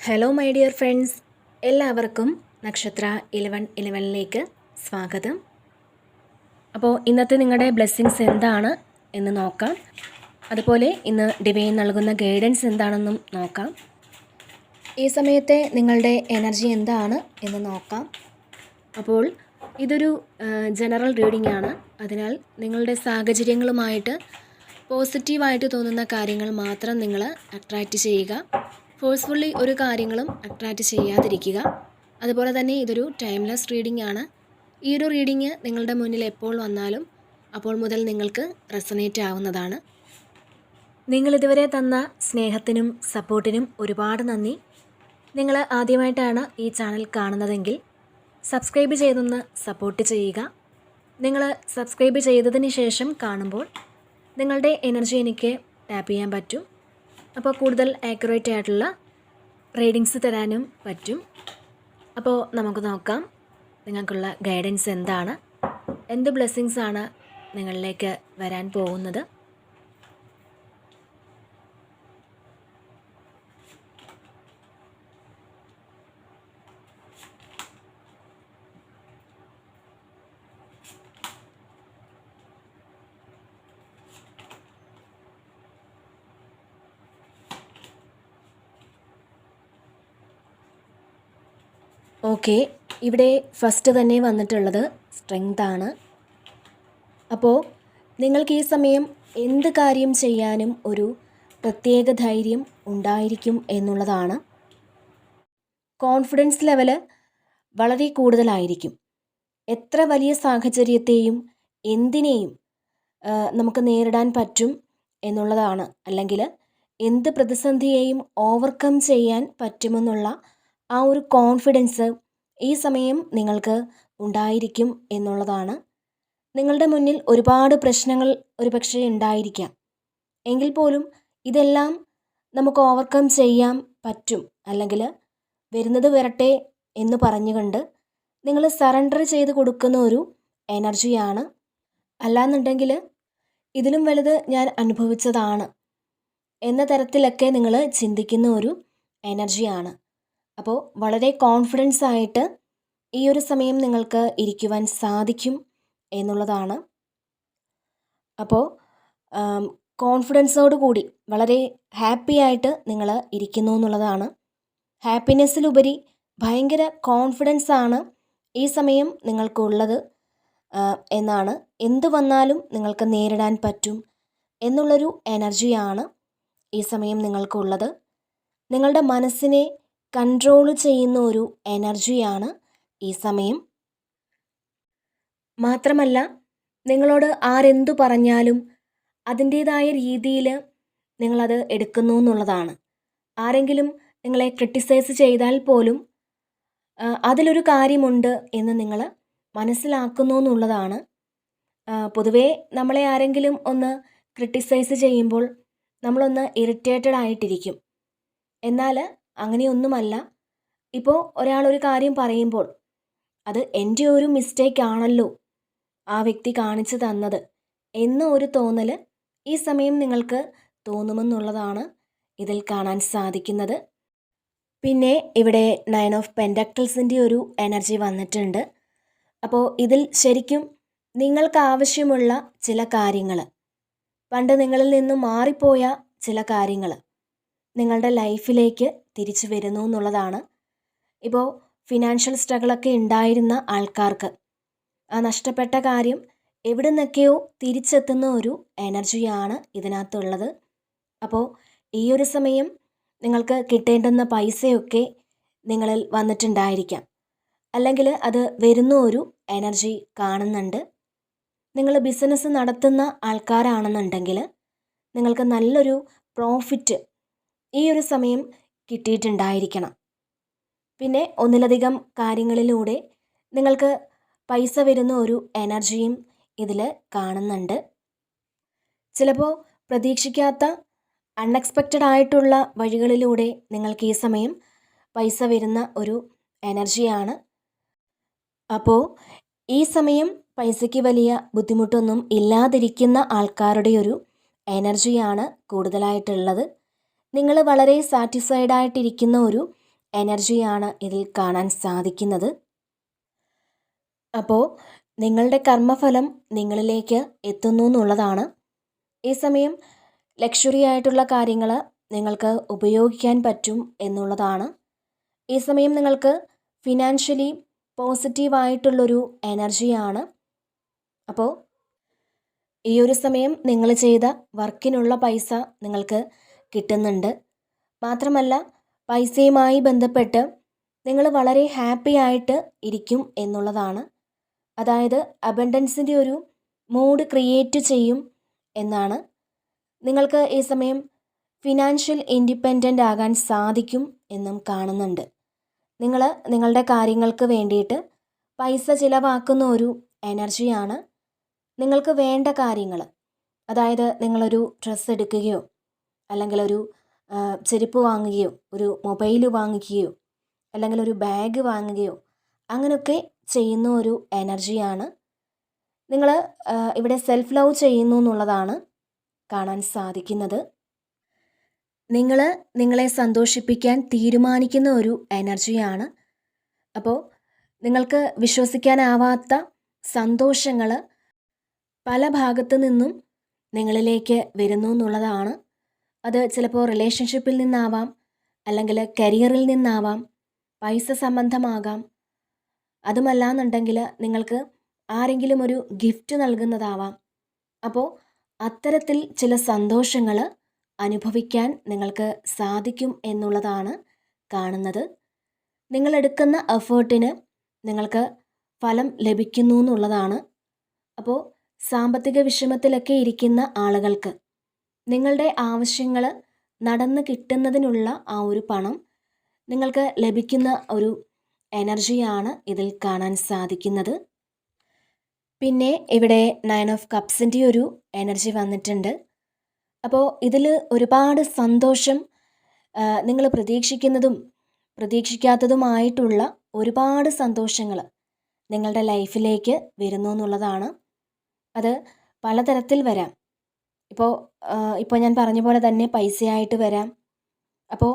Hello my dear friends, എല്ലാവർക്കും നക്ഷത്ര 1111ലേക്ക് സ്വാഗതം. അപ്പോൾ ഇന്നത്തെ നിങ്ങളുടെ ബ്ലെസ്സിങ്സ് എന്താണ് എന്ന് നോക്കാം. അതുപോലെ ഇന്ന് ഡിവൈൻ നൽകുന്ന ഗൈഡൻസ് എന്താണെന്നും നോക്കാം. ഈ സമയത്തെ നിങ്ങളുടെ എനർജി എന്താണ് എന്ന് നോക്കാം. അപ്പോൾ ഇതൊരു ജനറൽ റീഡിംഗ് ആണ്. അതിനാൽ നിങ്ങളുടെ സാഹചര്യങ്ങളുമായിട്ട് പോസിറ്റീവായിട്ട് തോന്നുന്ന കാര്യങ്ങൾ മാത്രം നിങ്ങൾ അട്രാക്റ്റ് ചെയ്യുക. ഫോഴ്സ്ഫുള്ളി ഒരു കാര്യങ്ങളും അട്രാക്റ്റ് ചെയ്യാതിരിക്കുക. അതുപോലെ തന്നെ ഇതൊരു ടൈംലെസ് റീഡിംഗ് ആണ്. ഈ ഒരു റീഡിംഗ് നിങ്ങളുടെ മുന്നിൽ എപ്പോൾ വന്നാലും അപ്പോൾ മുതൽ നിങ്ങൾക്ക് റെസണേറ്റ് ആവുന്നതാണ്. നിങ്ങളിതുവരെ തന്ന സ്നേഹത്തിനും സപ്പോർട്ടിനും ഒരുപാട് നന്ദി. നിങ്ങൾ ആദ്യമായിട്ടാണ് ഈ ചാനൽ കാണുന്നതെങ്കിൽ സബ്സ്ക്രൈബ് ചെയ്തൊന്ന് സപ്പോർട്ട് ചെയ്യുക. നിങ്ങൾ സബ്സ്ക്രൈബ് ചെയ്തതിന് ശേഷം കാണുമ്പോൾ നിങ്ങളുടെ എനർജി എനിക്ക് ടാപ്പ് ചെയ്യാൻ പറ്റും. അപ്പോൾ കൂടുതൽ ആക്യുറേറ്റ് ആയിട്ടുള്ള റീഡിങ്സ് തരാനും പറ്റും. അപ്പോൾ നമുക്ക് നോക്കാം നിങ്ങൾക്കുള്ള ഗൈഡൻസ് എന്താണ്, എന്ത് ബ്ലെസ്സിങ്സ് ആണ് നിങ്ങളിലേക്ക് വരാൻ പോകുന്നത്. ഓക്കെ, ഇവിടെ ഫസ്റ്റ് തന്നെ വന്നിട്ടുള്ളത് സ്ട്രെങ്ത് ആണ്. അപ്പോൾ നിങ്ങൾക്ക് ഈ സമയം എന്ത് കാര്യം ചെയ്യാനും ഒരു പ്രത്യേക ധൈര്യം ഉണ്ടായിരിക്കും എന്നുള്ളതാണ്. കോൺഫിഡൻസ് ലെവല് വളരെ കൂടുതലായിരിക്കും. എത്ര വലിയ സാഹചര്യത്തെയും എന്തിനേയും നമുക്ക് നേരിടാൻ പറ്റും എന്നുള്ളതാണ്. അല്ലെങ്കിൽ എന്ത് പ്രതിസന്ധിയെയും ഓവർകം ചെയ്യാൻ പറ്റുമെന്നുള്ള ആ ഒരു കോൺഫിഡൻസ് ഈ സമയം നിങ്ങൾക്ക് ഉണ്ടായിരിക്കും എന്നുള്ളതാണ്. നിങ്ങളുടെ മുന്നിൽ ഒരുപാട് പ്രശ്നങ്ങൾ ഒരുപക്ഷെ ഉണ്ടായിരിക്കാം. എങ്കിൽ പോലും ഇതെല്ലാം നമുക്ക് ഓവർകം ചെയ്യാൻ പറ്റും. അല്ലെങ്കിൽ വരുന്നത് വരട്ടെ എന്ന് പറഞ്ഞുകൊണ്ട് നിങ്ങൾ സറണ്ടർ ചെയ്ത് കൊടുക്കുന്ന ഒരു എനർജിയാണ്. അല്ലാന്നുണ്ടെങ്കിൽ ഇതിലും വലുത് ഞാൻ അനുഭവിച്ചതാണ് എന്ന തരത്തിലൊക്കെ നിങ്ങൾ ചിന്തിക്കുന്ന ഒരു എനർജിയാണ്. അപ്പോൾ വളരെ കോൺഫിഡൻസ് ആയിട്ട് ഈ ഒരു സമയം നിങ്ങൾക്ക് ഇരിക്കുവാൻ സാധിക്കും എന്നുള്ളതാണ്. അപ്പോൾ കോൺഫിഡൻസോട് കൂടി വളരെ ഹാപ്പി ആയിട്ട് നിങ്ങൾ ഇരിക്കുന്നു എന്നുള്ളതാണ്. ഹാപ്പിനെസ്സിലുപരി ഭയങ്കര കോൺഫിഡൻസ് ആണ് ഈ സമയം നിങ്ങൾക്കുള്ളത് എന്നാണ്. എന്ത് വന്നാലും നിങ്ങൾക്ക് നേരിടാൻ പറ്റും എന്നുള്ളൊരു എനർജിയാണ് ഈ സമയം നിങ്ങൾക്കുള്ളത്. നിങ്ങളുടെ മനസ്സിനെ കൺട്രോൾ ചെയ്യുന്ന ഒരു എനർജിയാണ് ഈ സമയം. മാത്രമല്ല നിങ്ങളോട് ആരെന്തു പറഞ്ഞാലും അതിൻ്റേതായ രീതിയിൽ നിങ്ങളത് എടുക്കുന്നു എന്നുള്ളതാണ്. ആരെങ്കിലും നിങ്ങളെ ക്രിട്ടിസൈസ് ചെയ്താൽ പോലും അതിലൊരു കാര്യമുണ്ട് എന്ന് നിങ്ങൾ മനസ്സിലാക്കുന്നു എന്നുള്ളതാണ്. പൊതുവേ നമ്മളെ ആരെങ്കിലും ഒന്ന് ക്രിട്ടിസൈസ് ചെയ്യുമ്പോൾ നമ്മളൊന്ന് ഇറിറ്റേറ്റഡ് ആയിട്ടിരിക്കും. എന്നാൽ അങ്ങനെയൊന്നുമല്ല. ഇപ്പോൾ ഒരാളൊരു കാര്യം പറയുമ്പോൾ അത് എൻ്റെ ഒരു മിസ്റ്റേക്ക് ആണല്ലോ ആ വ്യക്തി കാണിച്ചു തന്നത് എന്ന ഒരു തോന്നൽ ഈ സമയം നിങ്ങൾക്ക് തോന്നുമെന്നുള്ളതാണ് ഇതിൽ കാണാൻ സാധിക്കുന്നത്. പിന്നെ ഇവിടെ 9 ഓഫ് പെൻറ്റക്കിൾസിൻ്റെ ഒരു എനർജി വന്നിട്ടുണ്ട്. അപ്പോൾ ഇതിൽ ശരിക്കും നിങ്ങൾക്ക് ആവശ്യമുള്ള ചില കാര്യങ്ങൾ, പണ്ട് നിങ്ങളിൽ നിന്നും മാറിപ്പോയ ചില കാര്യങ്ങൾ നിങ്ങളുടെ ലൈഫിലേക്ക് തിരിച്ചു വരുന്നു എന്നുള്ളതാണ്. ഇപ്പോൾ ഫിനാൻഷ്യൽ സ്ട്രഗിളൊക്കെ ഉണ്ടായിരുന്ന ആൾക്കാർക്ക് ആ നഷ്ടപ്പെട്ട കാര്യം എവിടെ നിന്നൊക്കെയോ തിരിച്ചെത്തുന്ന ഒരു എനർജിയാണ് ഇതിനകത്തുള്ളത്. അപ്പോൾ ഈ ഒരു സമയം നിങ്ങൾക്ക് കിട്ടേണ്ടുന്ന പൈസയൊക്കെ നിങ്ങളിൽ വന്നിട്ടുണ്ടായിരിക്കാം. അല്ലെങ്കിൽ അത് വരുന്ന ഒരു എനർജി കാണുന്നുണ്ട്. നിങ്ങൾ ബിസിനസ് നടത്തുന്ന ആൾക്കാരാണെന്നുണ്ടെങ്കിൽ നിങ്ങൾക്ക് നല്ലൊരു പ്രോഫിറ്റ് ഈ ഒരു സമയം കിട്ടിയിട്ടുണ്ടായിരിക്കണം. പിന്നെ ഒന്നിലധികം കാര്യങ്ങളിലൂടെ നിങ്ങൾക്ക് പൈസ വരുന്ന ഒരു എനർജിയും ഇതിൽ കാണുന്നുണ്ട്. ചിലപ്പോൾ പ്രതീക്ഷിക്കാത്ത അൺഎക്സ്പെക്റ്റഡ് ആയിട്ടുള്ള വഴികളിലൂടെ നിങ്ങൾക്ക് ഈ സമയം പൈസ വരുന്ന ഒരു എനർജിയാണ്. അപ്പോൾ ഈ സമയം പൈസയ്ക്ക് വലിയ ബുദ്ധിമുട്ടൊന്നും ഇല്ലാതിരിക്കുന്ന ആൾക്കാരുടെ ഒരു എനർജിയാണ് കൂടുതലായിട്ടുള്ളത്. നിങ്ങൾ വളരെ സാറ്റിസ്ഫൈഡ് ആയിട്ടിരിക്കുന്ന ഒരു എനർജിയാണ് ഇതിൽ കാണാൻ സാധിക്കുന്നത്. അപ്പോൾ നിങ്ങളുടെ കർമ്മഫലം നിങ്ങളിലേക്ക് എത്തുന്നു എന്നുള്ളതാണ്. ഈ സമയം ലക്ഷറി ആയിട്ടുള്ള കാര്യങ്ങൾ നിങ്ങൾക്ക് ഉപയോഗിക്കാൻ പറ്റും എന്നുള്ളതാണ്. ഈ സമയം നിങ്ങൾക്ക് ഫിനാൻഷ്യലി പോസിറ്റീവായിട്ടുള്ളൊരു എനർജിയാണ്. അപ്പോൾ ഈ ഒരു സമയം നിങ്ങൾ ചെയ്ത വർക്കിനുള്ള പൈസ നിങ്ങൾക്ക് കിട്ടുന്നുണ്ട്. മാത്രമല്ല പൈസയുമായി ബന്ധപ്പെട്ട് നിങ്ങൾ വളരെ ഹാപ്പി ആയിട്ട് ഇരിക്കും എന്നുള്ളതാണ്. അതായത് അബണ്ടൻസിൻ്റെ ഒരു മൂഡ് ക്രിയേറ്റ് ചെയ്യും എന്നാണ്. നിങ്ങൾക്ക് ഈ സമയം ഫിനാൻഷ്യൽ ഇൻഡിപെൻഡൻ്റ് ആകാൻ സാധിക്കും എന്നും കാണുന്നുണ്ട്. നിങ്ങൾ നിങ്ങളുടെ കാര്യങ്ങൾക്ക് വേണ്ടിയിട്ട് പൈസ ചിലവാക്കുന്ന ഒരു എനർജിയാണ്. നിങ്ങൾക്ക് വേണ്ട കാര്യങ്ങൾ, അതായത് നിങ്ങളൊരു ഡ്രസ്സ് എടുക്കുകയോ അല്ലെങ്കിൽ ഒരു ചെരുപ്പ് വാങ്ങുകയോ ഒരു മൊബൈൽ വാങ്ങിക്കുകയോ അല്ലെങ്കിൽ ഒരു ബാഗ് വാങ്ങുകയോ അങ്ങനെയൊക്കെ ചെയ്യുന്ന ഒരു എനർജിയാണ്. നിങ്ങൾ ഇവിടെ സെൽഫ് ലവ് ചെയ്യുന്നു എന്നുള്ളതാണ് കാണാൻ സാധിക്കുന്നത്. നിങ്ങൾ നിങ്ങളെ സന്തോഷിപ്പിക്കാൻ തീരുമാനിക്കുന്ന ഒരു എനർജിയാണ്. അപ്പോൾ നിങ്ങൾക്ക് വിശ്വസിക്കാനാവാത്ത സന്തോഷങ്ങൾ പല ഭാഗത്തു നിന്നും നിങ്ങളിലേക്ക് വരുന്നു എന്നുള്ളതാണ്. അത് ചിലപ്പോൾ റിലേഷൻഷിപ്പിൽ നിന്നാവാം, അല്ലെങ്കിൽ കരിയറിൽ നിന്നാവാം, പൈസ സംബന്ധമാകാം. അതുമല്ലാന്നുണ്ടെങ്കിൽ നിങ്ങൾക്ക് ആരെങ്കിലും ഒരു ഗിഫ്റ്റ് നൽകുന്നതാവാം. അപ്പോൾ അത്തരത്തിൽ ചില സന്തോഷങ്ങൾ അനുഭവിക്കാൻ നിങ്ങൾക്ക് സാധിക്കും എന്നുള്ളതാണ് കാണുന്നത്. നിങ്ങളെടുക്കുന്ന എഫേർട്ടിന് നിങ്ങൾക്ക് ഫലം ലഭിക്കുന്നു എന്നുള്ളതാണ്. അപ്പോൾ സാമ്പത്തിക വിഷമത്തിലൊക്കെ ഇരിക്കുന്ന ആളുകൾക്ക് നിങ്ങളുടെ ആവശ്യങ്ങൾ നടന്ന് കിട്ടുന്നതിനുള്ള ആ ഒരു പണം നിങ്ങൾക്ക് ലഭിക്കുന്ന ഒരു എനർജിയാണ് ഇതിൽ കാണാൻ സാധിക്കുന്നത്. പിന്നെ ഇവിടെ 9 ഓഫ് കപ്സിൻ്റെ ഒരു എനർജി വന്നിട്ടുണ്ട്. അപ്പോൾ ഇതിൽ ഒരുപാട് സന്തോഷം, നിങ്ങൾ പ്രതീക്ഷിക്കുന്നതും പ്രതീക്ഷിക്കാത്തതുമായിട്ടുള്ള ഒരുപാട് സന്തോഷങ്ങൾ നിങ്ങളുടെ ലൈഫിലേക്ക് വരുന്നു എന്നുള്ളതാണ്. അത് പലതരത്തിൽ വരാം. ഇപ്പോൾ ഞാൻ പറഞ്ഞ പോലെ തന്നെ പൈസയായിട്ട് വരാം. അപ്പോൾ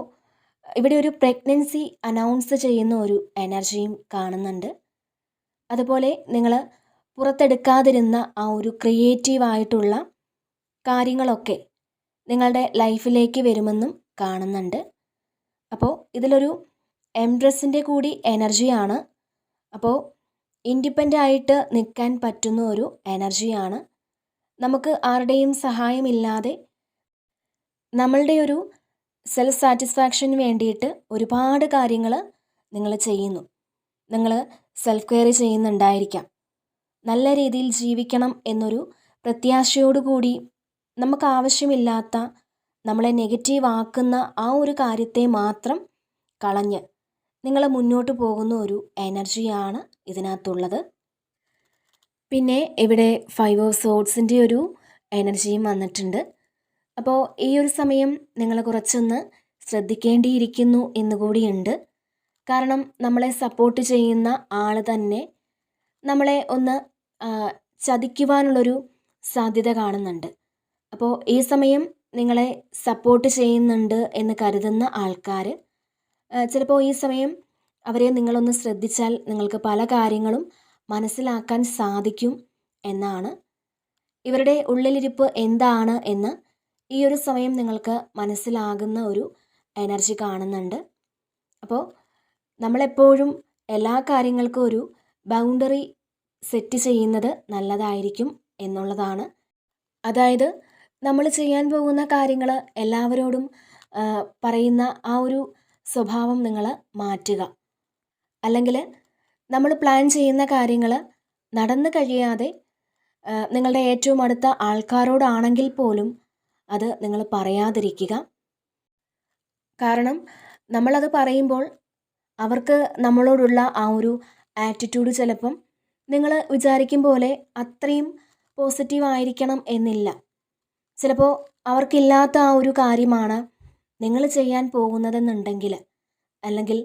ഇവിടെ ഒരു പ്രഗ്നൻസി അനൗൺസ് ചെയ്യുന്ന ഒരു എനർജിയും കാണുന്നുണ്ട്. അതുപോലെ നിങ്ങൾ പുറത്തെടുക്കാതിരുന്ന ആ ഒരു ക്രിയേറ്റീവായിട്ടുള്ള കാര്യങ്ങളൊക്കെ നിങ്ങളുടെ ലൈഫിലേക്ക് വരുമെന്നും കാണുന്നുണ്ട്. അപ്പോൾ ഇതിലൊരു എംപ്രസിൻ്റെ കൂടി എനർജിയാണ്. അപ്പോൾ ഇൻഡിപെൻഡൻ്റ് ആയിട്ട് നിൽക്കാൻ പറ്റുന്ന ഒരു എനർജിയാണ്. നമുക്ക് ആരുടെയും സഹായമില്ലാതെ നമ്മളുടെ ഒരു സെൽഫ് സാറ്റിസ്ഫാക്ഷന് വേണ്ടിയിട്ട് ഒരുപാട് കാര്യങ്ങൾ നിങ്ങൾ ചെയ്യുന്നു. നിങ്ങൾ സെൽഫ് കെയർ ചെയ്യുന്നുണ്ടായിരിക്കാം. നല്ല രീതിയിൽ ജീവിക്കണം എന്നൊരു പ്രത്യാശയോടുകൂടി നമുക്ക് ആവശ്യമില്ലാത്ത, നമ്മളെ നെഗറ്റീവ് ആക്കുന്ന ആ ഒരു കാര്യത്തെ മാത്രം കളഞ്ഞ് നിങ്ങൾ മുന്നോട്ട് പോകുന്ന ഒരു എനർജിയാണ് ഇതിനകത്തുള്ളത്. പിന്നെ ഇവിടെ 5 ഓഫ് സോഡ്സിൻ്റെ ഒരു എനർജിയും വന്നിട്ടുണ്ട്. അപ്പോൾ ഈ ഒരു സമയം നിങ്ങൾ കുറച്ചൊന്ന് ശ്രദ്ധിക്കേണ്ടിയിരിക്കുന്നു എന്നുകൂടിയുണ്ട്. കാരണം നമ്മളെ സപ്പോർട്ട് ചെയ്യുന്ന ആൾ തന്നെ നമ്മളെ ഒന്ന് ചതിക്കുവാനുള്ളൊരു സാധ്യത കാണുന്നുണ്ട്. അപ്പോൾ ഈ സമയം നിങ്ങളെ സപ്പോർട്ട് ചെയ്യുന്നുണ്ട് എന്ന് കരുതുന്ന ആൾക്കാർ ചിലപ്പോൾ ഈ സമയം അവരെ നിങ്ങളൊന്ന് ശ്രദ്ധിച്ചാൽ നിങ്ങൾക്ക് പല കാര്യങ്ങളും മനസ്സിലാക്കാൻ സാധിക്കും എന്നാണ്. ഇവരുടെ ഉള്ളിലിരിപ്പ് എന്താണ് എന്ന് ഈ ഒരു സമയം നിങ്ങൾക്ക് മനസ്സിലാകുന്ന ഒരു എനർജി കാണുന്നുണ്ട്. അപ്പോൾ നമ്മളെപ്പോഴും എല്ലാ കാര്യങ്ങൾക്കും ഒരു ബൗണ്ടറി സെറ്റ് ചെയ്യുന്നത് നല്ലതായിരിക്കും എന്നുള്ളതാണ്. അതായത് നമ്മൾ ചെയ്യാൻ പോകുന്ന കാര്യങ്ങൾ എല്ലാവരോടും പറയുന്ന ആ ഒരു സ്വഭാവം നിങ്ങൾ മാറ്റുക. അല്ലെങ്കിൽ നമ്മൾ പ്ലാൻ ചെയ്യുന്ന കാര്യങ്ങൾ നടന്നു കഴിയാതെ നിങ്ങളുടെ ഏറ്റവും അടുത്ത ആൾക്കാരോടാണെങ്കിൽ പോലും അത് നിങ്ങൾ പറയാതിരിക്കുക. കാരണം നമ്മളത് പറയുമ്പോൾ അവർക്ക് നമ്മളോടുള്ള ആ ഒരു ആറ്റിറ്റ്യൂഡ് ചിലപ്പം നിങ്ങൾ വിചാരിക്കും പോലെ അത്രയും പോസിറ്റീവ് ആയിരിക്കണം എന്നില്ല. ചിലപ്പോൾ അവർക്കില്ലാത്ത ആ ഒരു കാര്യമാണ് നിങ്ങൾ ചെയ്യാൻ പോകുന്നതെന്നുണ്ടെങ്കിൽ, അല്ലെങ്കിൽ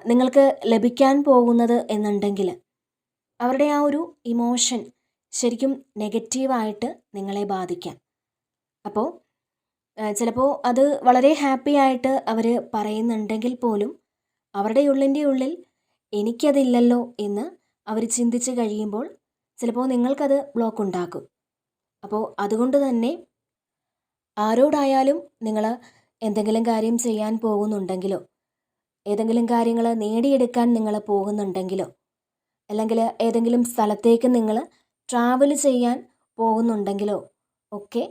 നിങ്ങൾക്ക് ലഭിക്കാൻ പോകുന്നത് എന്നുണ്ടെങ്കിൽ അവരുടെ ആ ഒരു ഇമോഷൻ ശരിക്കും നെഗറ്റീവായിട്ട് നിങ്ങളെ ബാധിക്കാം. അപ്പോൾ ചിലപ്പോൾ അത് വളരെ ഹാപ്പി ആയിട്ട് അവർ പറയുന്നുണ്ടെങ്കിൽ പോലും അവരുടെ ഉള്ളിൽ എനിക്കതില്ലല്ലോ എന്ന് അവർ ചിന്തിച്ച് കഴിയുമ്പോൾ ചിലപ്പോൾ നിങ്ങൾക്കത് ബ്ലോക്ക് ഉണ്ടാക്കും. അപ്പോൾ അതുകൊണ്ട് തന്നെ ആരോടായാലും നിങ്ങൾ എന്തെങ്കിലും കാര്യം ചെയ്യാൻ പോകുന്നുണ്ടെങ്കിലോ, ഏതെങ്കിലും കാര്യങ്ങൾ നേടിയെടുക്കാൻ നിങ്ങൾ പോകുന്നുണ്ടെങ്കിലോ, അല്ലെങ്കിൽ ഏതെങ്കിലും സ്ഥലത്തേക്ക് നിങ്ങൾ ട്രാവൽ ചെയ്യാൻ പോകുന്നുണ്ടെങ്കിലോ ഒക്കെ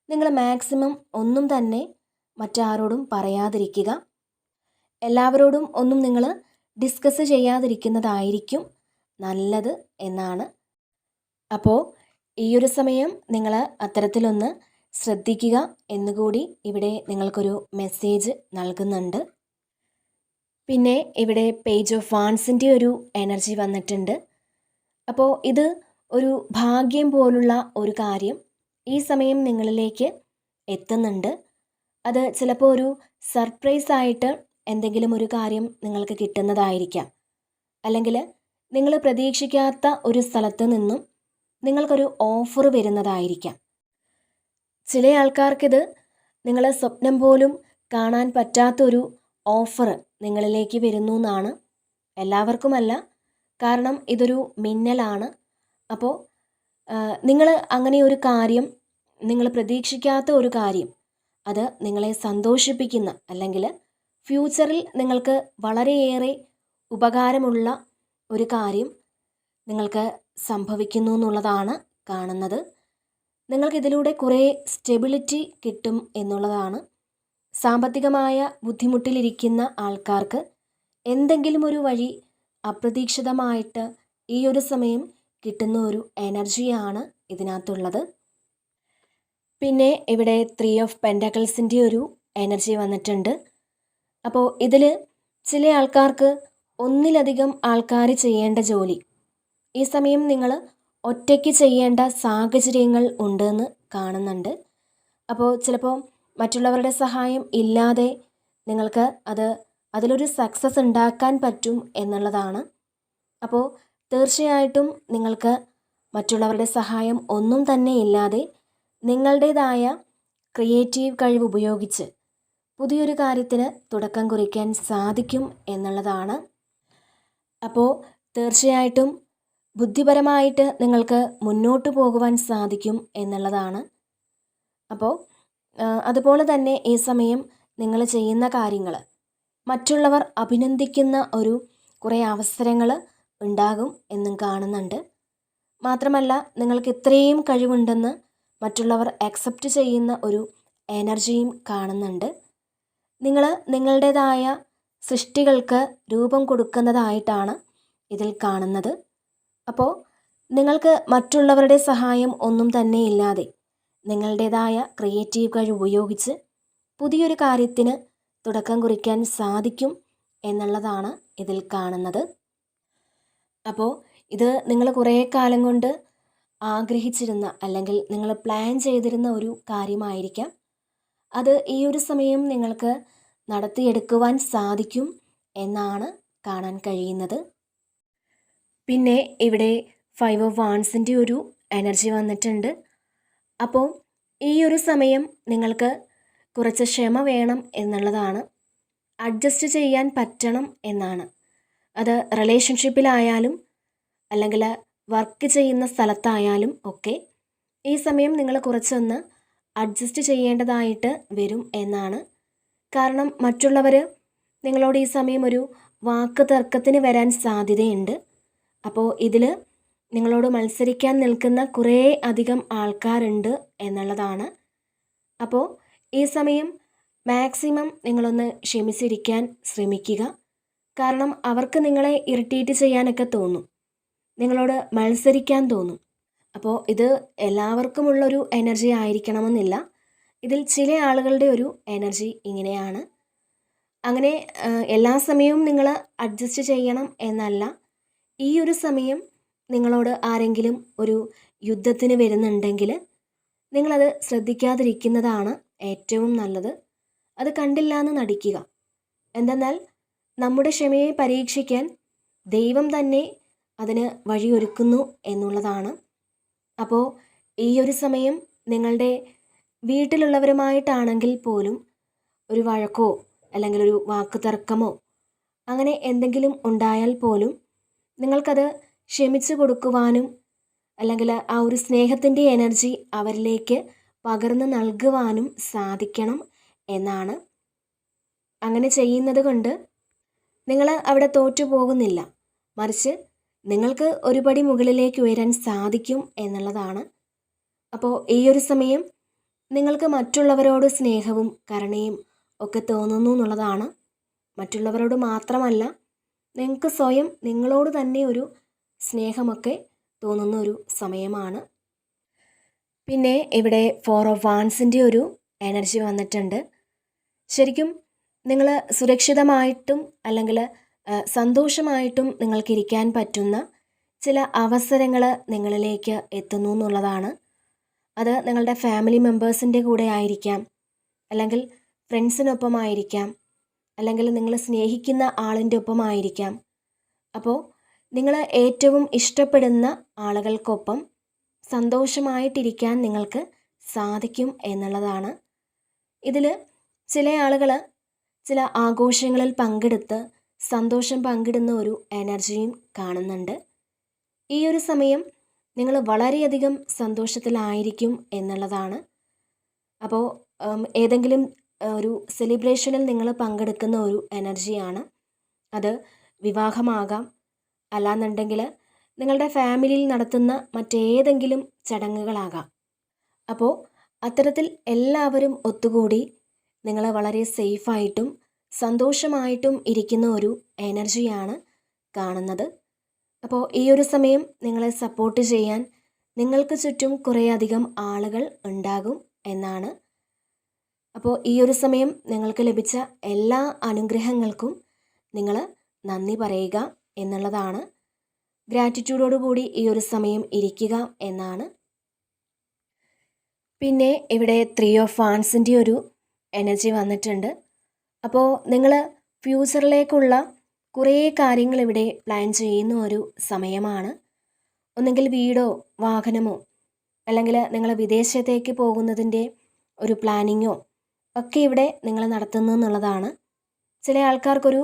നിങ്ങൾ മാക്സിമം ഒന്നും തന്നെ മറ്റാരോടും പറയാതിരിക്കുക. എല്ലാവരോടും ഒന്നും നിങ്ങൾ ഡിസ്കസ് ചെയ്യാതിരിക്കുന്നതായിരിക്കും നല്ലത് എന്നാണ്. അപ്പോൾ ഈ ഒരു സമയം നിങ്ങൾ അത്തരത്തിലൊന്ന് ശ്രദ്ധിക്കുക എന്നുകൂടി ഇവിടെ നിങ്ങൾക്കൊരു മെസ്സേജ് നൽകുന്നുണ്ട്. പിന്നെ ഇവിടെ പേജ് ഓഫ് വാൺസിൻ്റെ ഒരു എനർജി വന്നിട്ടുണ്ട്. അപ്പോൾ ഇത് ഒരു ഭാഗ്യം പോലുള്ള ഒരു കാര്യം ഈ സമയം നിങ്ങളിലേക്ക് എത്തുന്നുണ്ട്. അത് ചിലപ്പോൾ ഒരു സർപ്രൈസ് ആയിട്ട് എന്തെങ്കിലും ഒരു കാര്യം നിങ്ങൾക്ക് കിട്ടുന്നതായിരിക്കാം. അല്ലെങ്കിൽ നിങ്ങൾ പ്രതീക്ഷിക്കാത്ത ഒരു സ്ഥലത്ത് നിന്നും നിങ്ങൾക്കൊരു ഓഫർ വരുന്നതായിരിക്കാം. ചില ആൾക്കാർക്കിത് നിങ്ങൾ സ്വപ്നം പോലും കാണാൻ പറ്റാത്തൊരു ഓഫർ നിങ്ങളിലേക്ക് വരുന്നു എന്നാണ്. എല്ലാവർക്കുമല്ല, കാരണം ഇതൊരു മിന്നലാണ്. അപ്പോൾ നിങ്ങൾ അങ്ങനെ ഒരു കാര്യം, നിങ്ങൾ പ്രതീക്ഷിക്കാത്ത ഒരു കാര്യം, അത് നിങ്ങളെ സന്തോഷിപ്പിക്കുന്ന അല്ലെങ്കിൽ ഫ്യൂച്ചറിൽ നിങ്ങൾക്ക് വളരെയേറെ ഉപകാരമുള്ള ഒരു കാര്യം നിങ്ങൾക്ക് സംഭവിക്കുന്നു എന്നുള്ളതാണ് കാണുന്നത്. നിങ്ങൾക്കിതിലൂടെ കുറേ സ്റ്റെബിലിറ്റി കിട്ടും എന്നുള്ളതാണ്. സാമ്പത്തികമായ ബുദ്ധിമുട്ടിലിരിക്കുന്ന ആൾക്കാർക്ക് എന്തെങ്കിലും ഒരു വഴി അപ്രതീക്ഷിതമായിട്ട് ഈ ഒരു സമയം കിട്ടുന്ന ഒരു എനർജിയാണ് ഇതിനകത്തുള്ളത്. പിന്നെ ഇവിടെ 3 ഓഫ് പെൻറ്റക്കിൾസിൻ്റെ ഒരു എനർജി വന്നിട്ടുണ്ട്. അപ്പോൾ ഇതിൽ ചില ആൾക്കാർക്ക് ഒന്നിലധികം ആൾക്കാർ ചെയ്യേണ്ട ജോലി ഈ സമയം നിങ്ങൾ ഒറ്റയ്ക്ക് ചെയ്യേണ്ട സാഹചര്യങ്ങൾ ഉണ്ടെന്ന് കാണുന്നുണ്ട്. അപ്പോൾ ചിലപ്പോൾ മറ്റുള്ളവരുടെ സഹായം ഇല്ലാതെ നിങ്ങൾക്ക് അതിലൊരു സക്സസ് ഉണ്ടാക്കാൻ പറ്റും എന്നുള്ളതാണ്. അപ്പോൾ തീർച്ചയായിട്ടും നിങ്ങൾക്ക് മറ്റുള്ളവരുടെ സഹായം ഒന്നും തന്നെ ഇല്ലാതെ നിങ്ങളുടേതായ ക്രിയേറ്റീവ് കഴിവ് ഉപയോഗിച്ച് പുതിയൊരു കാര്യത്തിന് തുടക്കം കുറിക്കാൻ സാധിക്കും എന്നുള്ളതാണ്. അപ്പോൾ തീർച്ചയായിട്ടും ബുദ്ധിപരമായിട്ട് നിങ്ങൾക്ക് മുന്നോട്ട് പോകുവാൻ സാധിക്കും എന്നുള്ളതാണ്. അപ്പോൾ അതുപോലെ തന്നെ ഈ സമയം നിങ്ങൾ ചെയ്യുന്ന കാര്യങ്ങൾ മറ്റുള്ളവർ അഭിനന്ദിക്കുന്ന കുറേ അവസരങ്ങൾ ഉണ്ടാകും എന്നും കാണുന്നുണ്ട്. മാത്രമല്ല നിങ്ങൾക്ക് ഇത്രയും കഴിവുണ്ടെന്ന് മറ്റുള്ളവർ അക്സെപ്റ്റ് ചെയ്യുന്ന ഒരു എനർജിയും കാണുന്നുണ്ട്. നിങ്ങൾ നിങ്ങളുടേതായ സൃഷ്ടികൾക്ക് രൂപം കൊടുക്കുന്നതായിട്ടാണ് ഇതിൽ കാണുന്നത്. അപ്പോൾ നിങ്ങൾക്ക് മറ്റുള്ളവരുടെ സഹായം ഒന്നും തന്നെ ഇല്ലാതെ നിങ്ങളുടേതായ ക്രിയേറ്റീവ് കഴിവ് ഉപയോഗിച്ച് പുതിയൊരു കാര്യത്തിന് തുടക്കം കുറിക്കാൻ സാധിക്കും എന്നുള്ളതാണ് ഇതിൽ കാണുന്നത്. അപ്പോൾ ഇത് നിങ്ങൾ കുറേ കാലം കൊണ്ട് ആഗ്രഹിച്ചിരുന്ന അല്ലെങ്കിൽ നിങ്ങൾ പ്ലാൻ ചെയ്തിരുന്ന ഒരു കാര്യമായിരിക്കാം. അത് ഈ ഒരു സമയം നിങ്ങൾക്ക് നടത്തിയെടുക്കുവാൻ സാധിക്കും എന്നാണ് കാണാൻ കഴിയുന്നത്. പിന്നെ ഇവിടെ 5 ഓഫ് വാൺസിൻ്റെ ഒരു എനർജി വന്നിട്ടുണ്ട്. അപ്പോൾ ഈ ഒരു സമയം നിങ്ങൾക്ക് കുറച്ച് ക്ഷമ വേണം എന്നുള്ളതാണ്. അഡ്ജസ്റ്റ് ചെയ്യാൻ പറ്റണം എന്നാണ്. അത് റിലേഷൻഷിപ്പിലായാലും അല്ലെങ്കിൽ വർക്ക് ചെയ്യുന്ന സ്ഥലത്തായാലും ഒക്കെ ഈ സമയം നിങ്ങൾ കുറച്ചൊന്ന് അഡ്ജസ്റ്റ് ചെയ്യേണ്ടതായിട്ട് വരും എന്നാണ്. കാരണം മറ്റുള്ളവർ നിങ്ങളോട് ഈ സമയം ഒരു വാക്ക് തർക്കത്തിന് വരാൻ സാധ്യതയുണ്ട്. അപ്പോൾ ഇതിൽ നിങ്ങളോട് മത്സരിക്കാൻ നിൽക്കുന്ന കുറേ അധികം ആൾക്കാരുണ്ട് എന്നുള്ളതാണ്. അപ്പോൾ ഈ സമയം മാക്സിമം നിങ്ങളൊന്ന് ക്ഷമിച്ചിരിക്കാൻ ശ്രമിക്കുക. കാരണം അവർക്ക് നിങ്ങളെ ഇറിറ്റേറ്റ് ചെയ്യാനൊക്കെ തോന്നും, നിങ്ങളോട് മത്സരിക്കാൻ തോന്നും. അപ്പോൾ ഇത് എല്ലാവർക്കുമുള്ളൊരു എനർജി ആയിരിക്കണമെന്നില്ല. ഇതിൽ ചില ആളുകളുടെ ഒരു എനർജി ഇങ്ങനെയാണ്. അങ്ങനെ എല്ലാ സമയവും നിങ്ങൾ അഡ്ജസ്റ്റ് ചെയ്യണം എന്നല്ല. ഈ ഒരു സമയം നിങ്ങളോട് ആരെങ്കിലും ഒരു യുദ്ധത്തിന് വരുന്നുണ്ടെങ്കിൽ നിങ്ങളത് ശ്രദ്ധിക്കാതിരിക്കുന്നതാണ് ഏറ്റവും നല്ലത്. അത് കണ്ടില്ല എന്ന് നടിക്കുക. എന്തെന്നാൽ നമ്മുടെ ക്ഷമയെ പരീക്ഷിക്കാൻ ദൈവം തന്നെ അതിന് വഴിയൊരുക്കുന്നു എന്നുള്ളതാണ്. അപ്പോൾ ഈ ഒരു സമയം നിങ്ങളുടെ വീട്ടിലുള്ളവരുമായിട്ടാണെങ്കിൽ പോലും ഒരു വഴക്കോ അല്ലെങ്കിൽ ഒരു വാക്ക് തർക്കമോ അങ്ങനെ എന്തെങ്കിലും ഉണ്ടായാൽ പോലും നിങ്ങൾക്കത് ക്ഷമിച്ചു കൊടുക്കുവാനും അല്ലെങ്കിൽ ആ ഒരു സ്നേഹത്തിൻ്റെ എനർജി അവരിലേക്ക് പകർന്നു നൽകുവാനും സാധിക്കണം എന്നാണ്. അങ്ങനെ ചെയ്യുന്നത് കൊണ്ട് നിങ്ങൾ അവിടെ തോറ്റു പോകുന്നില്ല, മറിച്ച് നിങ്ങൾക്ക് ഒരുപടി മുകളിലേക്ക് ഉയരാൻ സാധിക്കും എന്നുള്ളതാണ്. അപ്പോൾ ഈ ഒരു സമയം നിങ്ങൾക്ക് മറ്റുള്ളവരോട് സ്നേഹവും കരുണയും ഒക്കെ തോന്നുന്നു എന്നുള്ളതാണ്. മറ്റുള്ളവരോട് മാത്രമല്ല, നിങ്ങൾക്ക് സ്വയം നിങ്ങളോട് തന്നെ ഒരു സ്നേഹമൊക്കെ തോന്നുന്ന ഒരു സമയമാണ്. പിന്നെ ഇവിടെ 4 ഓഫ് വാൻസിൻ്റെ ഒരു എനർജി വന്നിട്ടുണ്ട്. ശരിക്കും നിങ്ങൾ സുരക്ഷിതമായിട്ടും അല്ലെങ്കിൽ സന്തോഷമായിട്ടും നിങ്ങൾക്കിരിക്കാൻ പറ്റുന്ന ചില അവസരങ്ങൾ നിങ്ങളിലേക്ക് എത്തുന്നു എന്നുള്ളതാണ്. അത് നിങ്ങളുടെ ഫാമിലി മെമ്പേഴ്സിൻ്റെ കൂടെ ആയിരിക്കാം, അല്ലെങ്കിൽ ഫ്രണ്ട്സിനൊപ്പമായിരിക്കാം, അല്ലെങ്കിൽ നിങ്ങൾ സ്നേഹിക്കുന്ന ആളിൻ്റെ ഒപ്പമായിരിക്കാം. അപ്പോൾ നിങ്ങൾ ഏറ്റവും ഇഷ്ടപ്പെടുന്ന ആളുകൾക്കൊപ്പം സന്തോഷമായിട്ടിരിക്കാൻ നിങ്ങൾക്ക് സാധിക്കും എന്നുള്ളതാണ്. ഇതിൽ ചില ആളുകൾ ചില ആഘോഷങ്ങളിൽ പങ്കെടുത്ത് സന്തോഷം പങ്കിടുന്ന ഒരു എനർജിയും കാണുന്നുണ്ട്. ഈ ഒരു സമയം നിങ്ങൾ വളരെയധികം സന്തോഷത്തിലായിരിക്കും എന്നുള്ളതാണ്. അപ്പോൾ ഏതെങ്കിലും ഒരു സെലിബ്രേഷനിൽ നിങ്ങൾ പങ്കെടുക്കുന്ന ഒരു എനർജിയാണ്. അത് വിവാഹമാകാം, അല്ലാന്നുണ്ടെങ്കിൽ നിങ്ങളുടെ ഫാമിലിയിൽ നടത്തുന്ന മറ്റേതെങ്കിലും ചടങ്ങുകളാകാം. അപ്പോൾ അത്തരത്തിൽ എല്ലാവരും ഒത്തുകൂടി നിങ്ങൾ വളരെ സേഫായിട്ടും സന്തോഷമായിട്ടും ഇരിക്കുന്ന ഒരു എനർജിയാണ് കാണുന്നത്. അപ്പോൾ ഈ ഒരു സമയം നിങ്ങളെ സപ്പോർട്ട് ചെയ്യാൻ നിങ്ങൾക്ക് ചുറ്റും കുറേയധികം ആളുകൾ ഉണ്ടാകും എന്നാണ്. അപ്പോൾ ഈ ഒരു സമയം നിങ്ങൾക്ക് ലഭിച്ച എല്ലാ അനുഗ്രഹങ്ങൾക്കും നിങ്ങൾ നന്ദി പറയുക എന്നുള്ളതാണ്. ഗ്രാറ്റിറ്റ്യൂഡോടുകൂടി ഈ ഒരു സമയം ഇരിക്കുക എന്നാണ്. പിന്നെ ഇവിടെ 3 ഓഫ് വാൻസിൻ്റെ ഒരു എനർജി വന്നിട്ടുണ്ട്. അപ്പോൾ നിങ്ങൾ ഫ്യൂച്ചറിലേക്കുള്ള കുറേ കാര്യങ്ങൾ ഇവിടെ പ്ലാൻ ചെയ്യുന്ന ഒരു സമയമാണ്. ഒന്നെങ്കിൽ വീടോ വാഹനമോ അല്ലെങ്കിൽ നിങ്ങൾ വിദേശത്തേക്ക് പോകുന്നതിൻ്റെ ഒരു പ്ലാനിങ്ങോ ഒക്കെ ഇവിടെ നിങ്ങൾ നടത്തുന്നു എന്നുള്ളതാണ്. ചില ആൾക്കാർക്കൊരു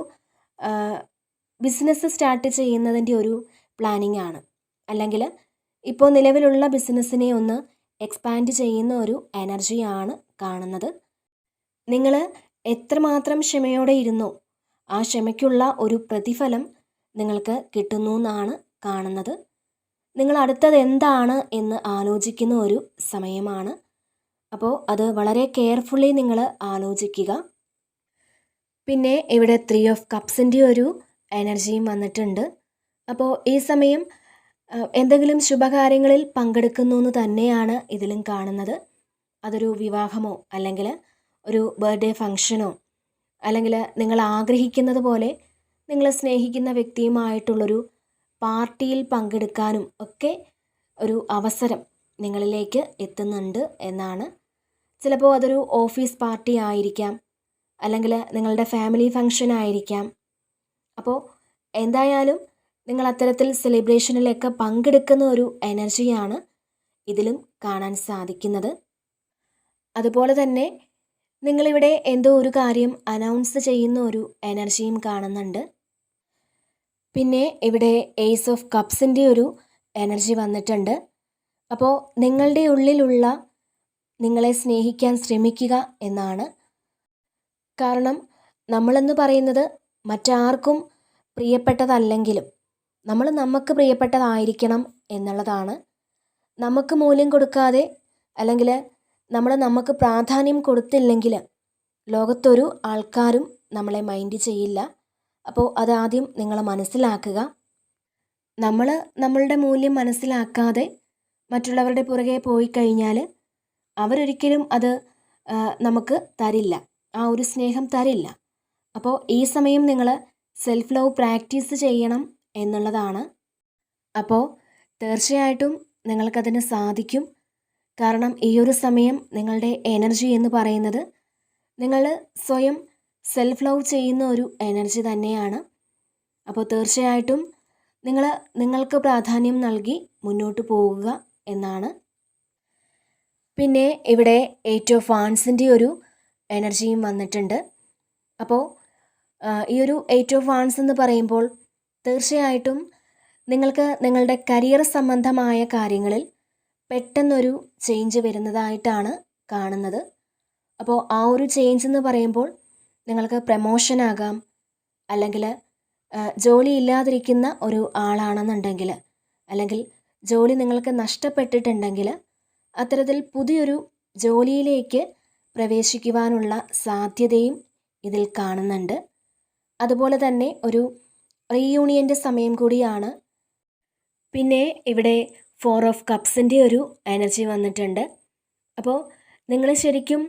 ബിസിനസ് സ്റ്റാർട്ട് ചെയ്യുന്നതിൻ്റെ ഒരു പ്ലാനിങ് ആണ്, അല്ലെങ്കിൽ ഇപ്പോൾ നിലവിലുള്ള ബിസിനസ്സിനെ ഒന്ന് എക്സ്പാൻഡ് ചെയ്യുന്ന ഒരു എനർജിയാണ് കാണുന്നത്. നിങ്ങൾ എത്രമാത്രം ക്ഷമയോടെ ഇരുന്നോ ആ ക്ഷമയ്ക്കുള്ള ഒരു പ്രതിഫലം നിങ്ങൾക്ക് കിട്ടുന്നു എന്നാണ് കാണുന്നത്. നിങ്ങൾ അടുത്തത് എന്താണ് എന്ന് ആലോചിക്കുന്ന ഒരു സമയമാണ്. അപ്പോൾ അത് വളരെ കെയർഫുള്ളി നിങ്ങൾ ആലോചിക്കുക. പിന്നെ ഇവിടെ 3 ഓഫ് കപ്സിൻ്റെ ഒരു എനർജിയും വന്നിട്ടുണ്ട്. അപ്പോൾ ഈ സമയം എന്തെങ്കിലും ശുഭകാര്യങ്ങളിൽ പങ്കെടുക്കുന്നു എന്ന് തന്നെയാണ് ഇതിലും കാണുന്നത്. അതൊരു വിവാഹമോ അല്ലെങ്കിൽ ഒരു ബർത്ത്ഡേ ഫംഗ്ഷനോ അല്ലെങ്കിൽ നിങ്ങൾ ആഗ്രഹിക്കുന്നത് പോലെ നിങ്ങൾ സ്നേഹിക്കുന്ന വ്യക്തിയുമായിട്ടുള്ളൊരു പാർട്ടിയിൽ പങ്കെടുക്കാനും ഒക്കെ ഒരു അവസരം നിങ്ങളിലേക്ക് എത്തുന്നുണ്ട് എന്നാണ്. ചിലപ്പോൾ അതൊരു ഓഫീസ് പാർട്ടി ആയിരിക്കാം, അല്ലെങ്കിൽ നിങ്ങളുടെ ഫാമിലി ഫംഗ്ഷൻ ആയിരിക്കാം. അപ്പോൾ എന്തായാലും നിങ്ങൾ അത്തരത്തിൽ സെലിബ്രേഷനിലൊക്കെ പങ്കെടുക്കുന്ന ഒരു എനർജിയാണ് ഇതിലും കാണാൻ സാധിക്കുന്നത്. അതുപോലെ തന്നെ നിങ്ങളിവിടെ എന്തോ ഒരു കാര്യം അനൗൺസ് ചെയ്യുന്ന ഒരു എനർജിയും കാണുന്നുണ്ട്. പിന്നെ ഇവിടെ ഏസ് ഓഫ് കപ്സിൻ്റെ ഒരു എനർജി വന്നിട്ടുണ്ട്. അപ്പോൾ നിങ്ങളുടെ ഉള്ളിലുള്ള നിങ്ങളെ സ്നേഹിക്കാൻ ശ്രമിക്കുക എന്നാണ്. കാരണം നമ്മളെന്ന് പറയുന്നത് മറ്റാർക്കും പ്രിയപ്പെട്ടതല്ലെങ്കിലും നമ്മൾ നമുക്ക് പ്രിയപ്പെട്ടതായിരിക്കണം എന്നുള്ളതാണ്. നമുക്ക് മൂല്യം കൊടുക്കാതെ അല്ലെങ്കിൽ നമ്മൾ നമുക്ക് പ്രാധാന്യം കൊടുത്തില്ലെങ്കിൽ ലോകത്തൊരു ആൾക്കാരും നമ്മളെ മൈൻഡ് ചെയ്യില്ല. അപ്പോൾ അതാദ്യം നിങ്ങൾ മനസ്സിലാക്കുക. നമ്മൾ നമ്മളുടെ മൂല്യം മനസ്സിലാക്കാതെ മറ്റുള്ളവരുടെ പുറകെ പോയി കഴിഞ്ഞാൽ അവരൊരിക്കലും അത് നമുക്ക് തരില്ല, ആ ഒരു സ്നേഹം തരില്ല. അപ്പോൾ ഈ സമയം നിങ്ങൾ സെൽഫ് ലവ് പ്രാക്ടീസ് ചെയ്യണം എന്നുള്ളതാണ്. അപ്പോൾ തീർച്ചയായിട്ടും നിങ്ങൾക്കതിന് സാധിക്കും. കാരണം ഈ ഒരു സമയം നിങ്ങളുടെ എനർജി എന്ന് പറയുന്നത് നിങ്ങൾ സ്വയം സെൽഫ് ലവ് ചെയ്യുന്ന ഒരു എനർജി തന്നെയാണ്. അപ്പോൾ തീർച്ചയായിട്ടും നിങ്ങൾക്ക് പ്രാധാന്യം നൽകി മുന്നോട്ട് പോകുക എന്നാണ്. പിന്നെ ഇവിടെ 8 ഓഫ് വാൻസിൻ്റെ ഒരു എനർജിയും വന്നിട്ടുണ്ട്. അപ്പോൾ ഈ ഒരു 8 ഓഫ് വാൺസ് എന്ന് പറയുമ്പോൾ തീർച്ചയായിട്ടും നിങ്ങൾക്ക് നിങ്ങളുടെ കരിയർ സംബന്ധമായ കാര്യങ്ങളിൽ പെട്ടെന്നൊരു ചേഞ്ച് വരുന്നതായിട്ടാണ് കാണുന്നത്. അപ്പോൾ ആ ഒരു ചേഞ്ച് എന്ന് പറയുമ്പോൾ നിങ്ങൾക്ക് പ്രമോഷൻ ആകാം, അല്ലെങ്കിൽ ജോലി ഇല്ലാതിരിക്കുന്ന ഒരു ആളാണെന്നുണ്ടെങ്കിൽ, അല്ലെങ്കിൽ ജോലി നിങ്ങൾക്ക് നഷ്ടപ്പെട്ടിട്ടുണ്ടെങ്കിൽ അത്തരത്തിൽ പുതിയൊരു ജോലിയിലേക്ക് പ്രവേശിക്കുവാനുള്ള സാധ്യതയും ഇതിൽ കാണുന്നുണ്ട്. അതുപോലെ തന്നെ ഒരു റീയൂണിയൻ്റെ സമയം കൂടിയാണ്. പിന്നെ ഇവിടെ 4 ഓഫ് കപ്സിൻ്റെ ഒരു എനർജി വന്നിട്ടുണ്ട്. അപ്പോൾ നിങ്ങൾ ശരിക്കും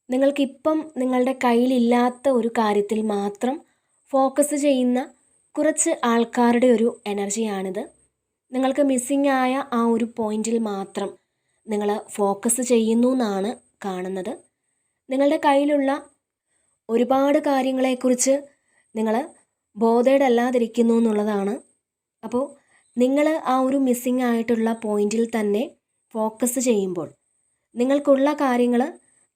നിങ്ങൾക്കിപ്പം നിങ്ങളുടെ കയ്യിലില്ലാത്ത ഒരു കാര്യത്തിൽ മാത്രം ഫോക്കസ് ചെയ്യുന്ന കുറച്ച് ആൾക്കാരുടെ ഒരു എനർജിയാണിത്. നിങ്ങൾക്ക് മിസ്സിങ് ആയ ആ ഒരു പോയിന്റിൽ മാത്രം നിങ്ങൾ ഫോക്കസ് ചെയ്യുന്നു എന്നാണ് കാണുന്നത്. നിങ്ങളുടെ കയ്യിലുള്ള ഒരുപാട് കാര്യങ്ങളെക്കുറിച്ച് നിങ്ങൾ ബോധേഡ് അല്ലാതിരിക്കുന്നു എന്നുള്ളതാണ്. അപ്പോൾ നിങ്ങൾ ആ ഒരു മിസ്സിങ് ആയിട്ടുള്ള പോയിന്റിൽ തന്നെ ഫോക്കസ് ചെയ്യുമ്പോൾ നിങ്ങൾക്കുള്ള കാര്യങ്ങൾ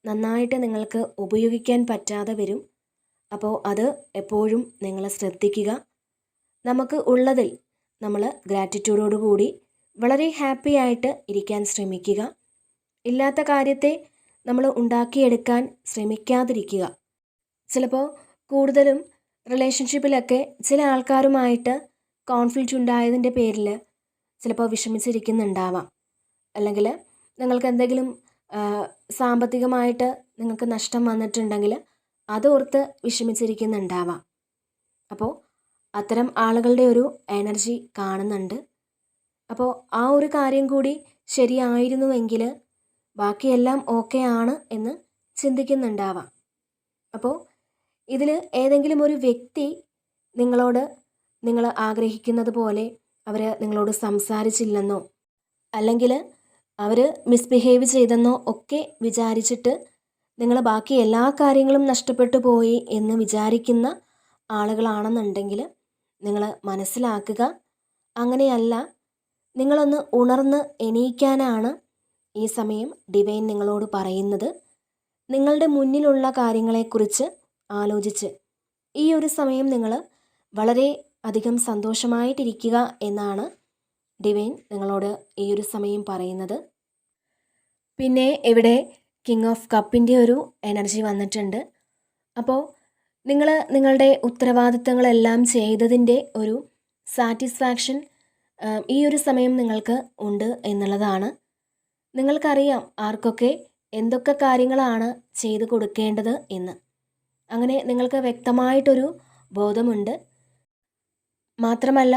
നന്നായിട്ട് നിങ്ങൾക്ക് ഉപയോഗിക്കാൻ പറ്റാതെ വരും. അപ്പോൾ അത് എപ്പോഴും നിങ്ങൾ ശ്രദ്ധിക്കുക. നമുക്ക് ഉള്ളതിൽ നമ്മൾ ഗ്രാറ്റിറ്റ്യൂഡോടുകൂടി വളരെ ഹാപ്പി ആയിട്ട് ഇരിക്കാൻ ശ്രമിക്കുക. ഇല്ലാത്ത കാര്യത്തെ നമ്മൾ ഉണ്ടാക്കിയെടുക്കാൻ ശ്രമിക്കാതിരിക്കുക. ചിലപ്പോൾ കൂടുതലും റിലേഷൻഷിപ്പിലൊക്കെ ചില ആൾക്കാരുമായിട്ട് കോൺഫ്ലിക്റ്റ് ഉണ്ടായതിൻ്റെ പേരിൽ ചിലപ്പോൾ വിഷമിച്ചിരിക്കുന്നുണ്ടാവാം. അല്ലെങ്കിൽ നിങ്ങൾക്ക് എന്തെങ്കിലും സാമ്പത്തികമായിട്ട് നിങ്ങൾക്ക് നഷ്ടം വന്നിട്ടുണ്ടെങ്കിൽ അതോർത്ത് വിഷമിച്ചിരിക്കുന്നുണ്ടാവാം. അപ്പോൾ അത്തരം ആളുകളുടെ ഒരു എനർജി കാണുന്നുണ്ട്. അപ്പോൾ ആ ഒരു കാര്യം കൂടി ശരിയായിരുന്നുവെങ്കിൽ ബാക്കിയെല്ലാം ഓക്കെ ആണ് എന്ന് ചിന്തിക്കുന്നുണ്ടാവാം. അപ്പോൾ ഇതിൽ ഏതെങ്കിലും ഒരു വ്യക്തി നിങ്ങളോട് നിങ്ങൾ ആഗ്രഹിക്കുന്നത് പോലെ അവർ നിങ്ങളോട് സംസാരിച്ചില്ലെന്നോ, അല്ലെങ്കിൽ അവർ മിസ്ബിഹേവ് ചെയ്തെന്നോ ഒക്കെ വിചാരിച്ചിട്ട് നിങ്ങൾ ബാക്കി എല്ലാ കാര്യങ്ങളും നഷ്ടപ്പെട്ടു പോയി എന്ന് വിചാരിക്കുന്ന ആളുകളാണെന്നുണ്ടെങ്കിൽ നിങ്ങൾ മനസ്സിലാക്കുക, അങ്ങനെയല്ല. നിങ്ങളൊന്ന് ഉണർന്ന് എണീക്കാനാണ് ഈ സമയം ഡിവൈൻ നിങ്ങളോട് പറയുന്നത്. നിങ്ങളുടെ മുന്നിലുള്ള കാര്യങ്ങളെക്കുറിച്ച് ആലോചിച്ച് ഈ ഒരു സമയം നിങ്ങൾ വളരെ അധികം സന്തോഷമായിട്ടിരിക്കുക എന്നാണ് ഡിവൈൻ നിങ്ങളോട് ഈ ഒരു സമയം പറയുന്നത്. പിന്നെ ഇവിടെ കിങ് ഓഫ് കപ്പിൻ്റെ ഒരു എനർജി വന്നിട്ടുണ്ട്. അപ്പോൾ നിങ്ങൾ നിങ്ങളുടെ ഉത്തരവാദിത്തങ്ങളെല്ലാം ചെയ്തതിൻ്റെ ഒരു സാറ്റിസ്ഫാക്ഷൻ ഈ ഒരു സമയം നിങ്ങൾക്ക് ഉണ്ട് എന്നുള്ളതാണ്. നിങ്ങൾക്കറിയാം ആർക്കൊക്കെ എന്തൊക്കെ കാര്യങ്ങളാണ് ചെയ്തു കൊടുക്കേണ്ടത് എന്ന്. അങ്ങനെ നിങ്ങൾക്ക് വ്യക്തമായിട്ടൊരു ബോധമുണ്ട്. മാത്രമല്ല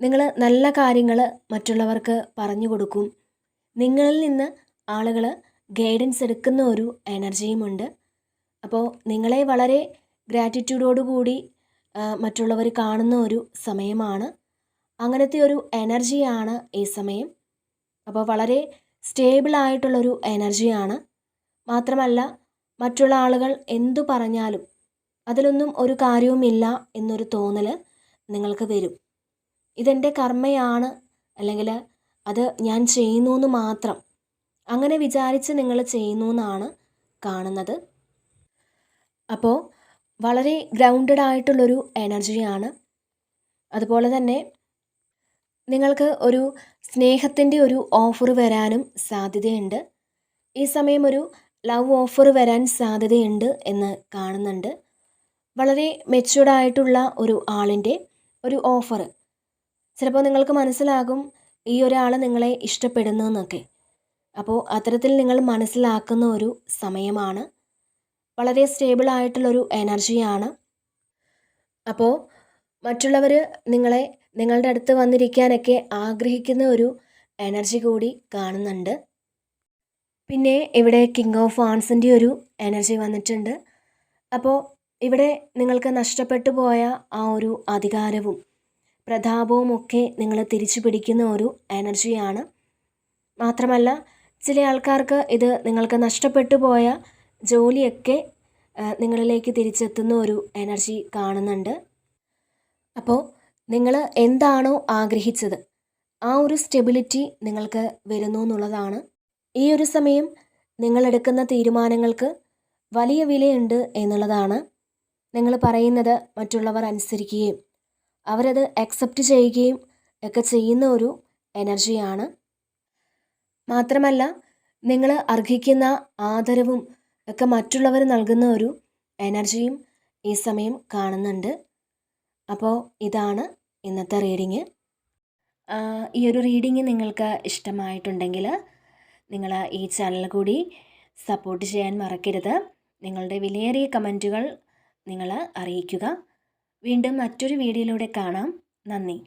നിങ്ങൾ നല്ല കാര്യങ്ങൾ മറ്റുള്ളവർക്ക് പറഞ്ഞു കൊടുക്കും. നിങ്ങളിൽ നിന്ന് ആളുകൾ ഗൈഡൻസ് എടുക്കുന്ന ഒരു എനർജിയുമുണ്ട്. അപ്പോൾ നിങ്ങളെ വളരെ ഗ്രാറ്റിറ്റ്യൂഡോടുകൂടി മറ്റുള്ളവർ കാണുന്ന ഒരു സമയമാണ്. അങ്ങനത്തെ ഒരു എനർജിയാണ് ഈ സമയം. അപ്പോൾ വളരെ സ്റ്റേബിളായിട്ടുള്ളൊരു എനർജിയാണ്. മാത്രമല്ല മറ്റുള്ള ആളുകൾ എന്തു പറഞ്ഞാലും അതിലൊന്നും ഒരു കാര്യവുമില്ല എന്നൊരു തോന്നൽ നിങ്ങൾക്ക് വരും. ഇതെൻ്റെ കർമ്മയാണ്, അല്ലെങ്കിൽ അത് ഞാൻ ചെയ്യുന്നു എന്ന് മാത്രം അങ്ങനെ വിചാരിച്ച് നിങ്ങൾ ചെയ്യുന്നു എന്നാണ് കാണുന്നത്. അപ്പോൾ വളരെ ഗ്രൗണ്ടഡ് ആയിട്ടുള്ളൊരു എനർജിയാണ്. അതുപോലെ തന്നെ നിങ്ങൾക്ക് ഒരു സ്നേഹത്തിൻ്റെ ഒരു ഓഫർ വരാനും സാധ്യതയുണ്ട്. ഈ സമയം ഒരു ലവ് ഓഫർ വരാൻ സാധ്യതയുണ്ട് എന്ന് കാണുന്നുണ്ട്. വളരെ മെച്യൂർഡ് ആയിട്ടുള്ള ഒരു ആളിൻ്റെ ഒരു ഓഫർ. ചിലപ്പോൾ നിങ്ങൾക്ക് മനസ്സിലാകും ഈ ഒരാൾ നിങ്ങളെ ഇഷ്ടപ്പെടുന്നു എന്നൊക്കെ. അപ്പോൾ അത്തരത്തിൽ നിങ്ങൾ മനസ്സിലാക്കുന്ന ഒരു സമയമാണ്. വളരെ സ്റ്റേബിൾ ആയിട്ടുള്ളൊരു എനർജിയാണ്. അപ്പോൾ മറ്റുള്ളവർ നിങ്ങളെ നിങ്ങളുടെ അടുത്ത് വന്നിരിക്കാനൊക്കെ ആഗ്രഹിക്കുന്ന ഒരു എനർജി കൂടി കാണുന്നുണ്ട്. പിന്നെ ഇവിടെ കിങ് ഓഫ് വാൺസിൻ്റെ ഒരു എനർജി വന്നിട്ടുണ്ട്. അപ്പോൾ ഇവിടെ നിങ്ങൾക്ക് നഷ്ടപ്പെട്ടു പോയ ആ ഒരു അധികാരവും പ്രതാപവും ഒക്കെ നിങ്ങൾ തിരിച്ചു പിടിക്കുന്ന ഒരു എനർജിയാണ്. മാത്രമല്ല ചില ആൾക്കാർക്ക് ഇത് നിങ്ങൾക്ക് നഷ്ടപ്പെട്ടു പോയ ജോലിയൊക്കെ നിങ്ങളിലേക്ക് തിരിച്ചെത്തുന്ന ഒരു എനർജി കാണുന്നുണ്ട്. അപ്പോൾ നിങ്ങൾ എന്താണോ ആഗ്രഹിച്ചത് ആ ഒരു സ്റ്റെബിലിറ്റി നിങ്ങൾക്ക് വരുന്നു എന്നുള്ളതാണ്. ഈ ഒരു സമയം നിങ്ങളെടുക്കുന്ന തീരുമാനങ്ങൾക്ക് വലിയ വിലയുണ്ട് എന്നുള്ളതാണ്. നിങ്ങൾ പറയുന്നത് മറ്റുള്ളവർ അനുസരിക്കുകയും അവരത് അക്സെപ്റ്റ് ചെയ്യുകയും ഒക്കെ ചെയ്യുന്ന ഒരു എനർജിയാണ്. മാത്രമല്ല നിങ്ങൾ അർഹിക്കുന്ന ആദരവും ഒക്കെ മറ്റുള്ളവർ നൽകുന്ന ഒരു എനർജിയും ഈ സമയം കാണുന്നുണ്ട്. അപ്പോൾ ഇതാണ് ഇന്നത്തെ റീഡിങ്. ഈ ഒരു റീഡിങ് നിങ്ങൾക്ക് ഇഷ്ടമായിട്ടുണ്ടെങ്കിൽ നിങ്ങൾ ഈ ചാനൽ കൂടി സപ്പോർട്ട് ചെയ്യാൻ മറക്കരുത്. നിങ്ങളുടെ വിലയേറിയ കമൻറ്റുകൾ നിങ്ങൾ അറിയിക്കുക. വീണ്ടും മറ്റൊരു വീഡിയോയിലൂടെ കാണാം. നന്ദി.